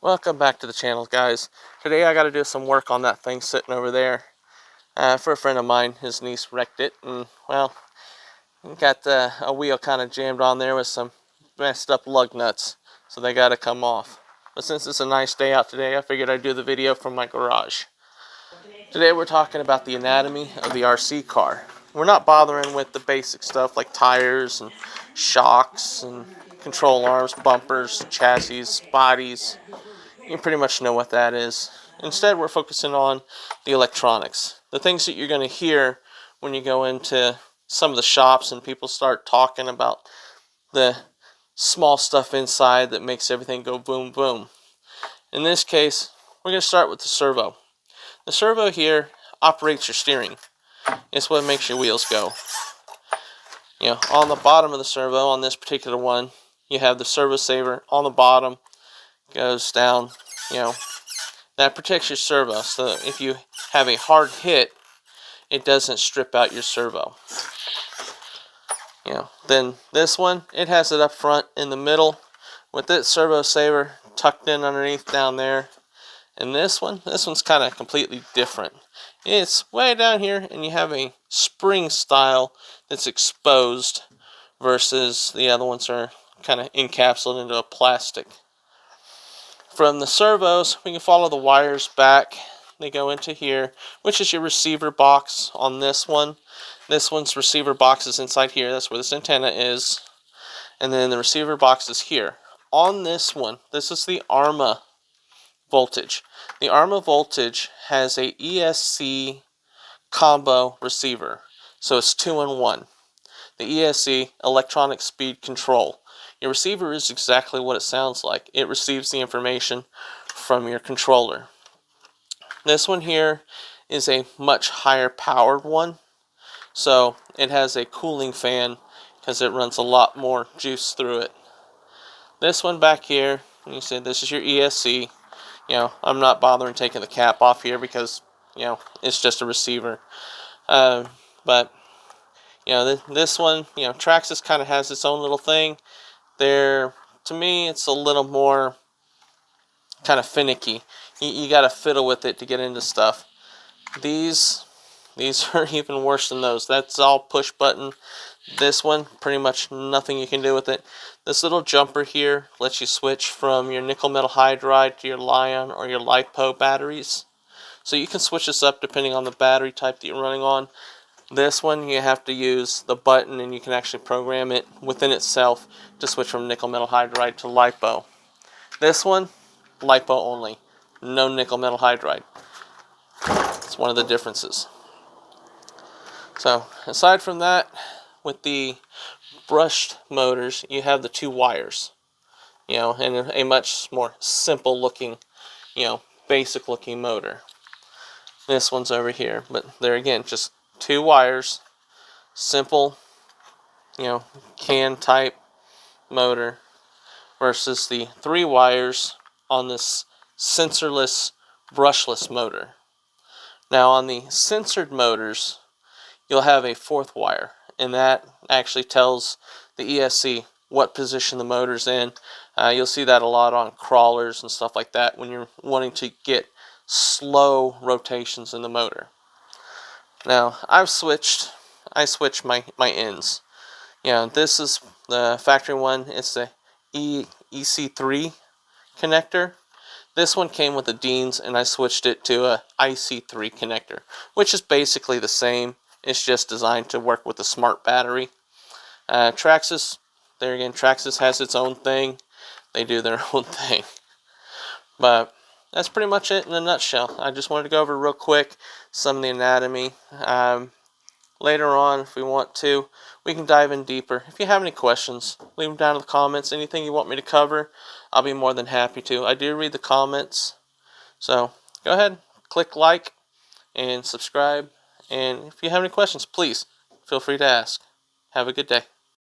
Welcome back to the channel, guys. Today I got to do some work on that thing sitting over there. For a friend of mine, his niece wrecked it, and well, got a wheel kind of jammed on there with some messed up lug nuts, so they got to come off. But since it's a nice day out today, I figured I'd do the video from my garage. Today we're talking about the anatomy of the RC car. We're not bothering with the basic stuff like tires and shocks and control arms, bumpers, chassis, bodies. You pretty much know what that is. Instead, we're focusing on the electronics. The things that you're going to hear when you go into some of the shops and people start talking about the small stuff inside that makes everything go boom boom. In this case, we're going to start with the servo. The servo here operates your steering. It's what makes your wheels go. On the bottom of the servo, on this particular one, you have the servo saver on the bottom. Goes down, that protects your servo. So if you have a hard hit, it doesn't strip out your servo. Then this one, it has it up front in the middle with its servo saver tucked in underneath down there. And this one's kind of completely different. It's way down here, and you have a spring style that's exposed versus the other ones are kind of encapsulated into a plastic. From the servos, we can follow the wires back. They go into here, which is your receiver box on this one. This one's receiver box is inside here. That's where this antenna is. And then the receiver box is here. On this one, this is the ARMA voltage. The ARMA voltage has a ESC combo receiver. So it's 2-in-1. The ESC, electronic speed control. Your receiver is exactly what it sounds like. It receives the information from your controller. This one here is a much higher powered one. So it has a cooling fan because it runs a lot more juice through it. This one back here, you see this is your ESC. I'm not bothering taking the cap off here because, it's just a receiver. But this one, Traxxas kind of has its own little thing. To me, it's a little more kind of finicky. You got to fiddle with it to get into stuff. These are even worse than those. That's all push button. This one, pretty much nothing you can do with it. This little jumper here lets you switch from your nickel metal hydride to your Li-ion or your LiPo batteries. So you can switch this up depending on the battery type that you're running on. This one, you have to use the button, and you can actually program it within itself to switch from nickel metal hydride to LiPo. This one, LiPo only, no nickel metal hydride. It's one of the differences. So aside from that, with the brushed motors, you have the two wires, and a much more simple looking, basic looking motor. This one's over here, but there again, just two wires, simple, can type motor versus the three wires on this sensorless, brushless motor. Now on the sensored motors, you'll have a fourth wire, and that actually tells the ESC what position the motor's in. You'll see that a lot on crawlers and stuff like that when you're wanting to get slow rotations in the motor. Now I switched my ends. This is the factory one. It's the EC3 connector. This one came with the Dean's, and I switched it to a IC3 connector, which is basically the same. It's just designed to work with a smart battery. Traxxas, there again, Traxxas has its own thing. They do their own thing. But that's pretty much it in a nutshell. I just wanted to go over real quick some of the anatomy. Later on, if we want to, we can dive in deeper. If you have any questions, leave them down in the comments. Anything you want me to cover, I'll be more than happy to. I do read the comments. So go ahead, click like and subscribe. And if you have any questions, please feel free to ask. Have a good day.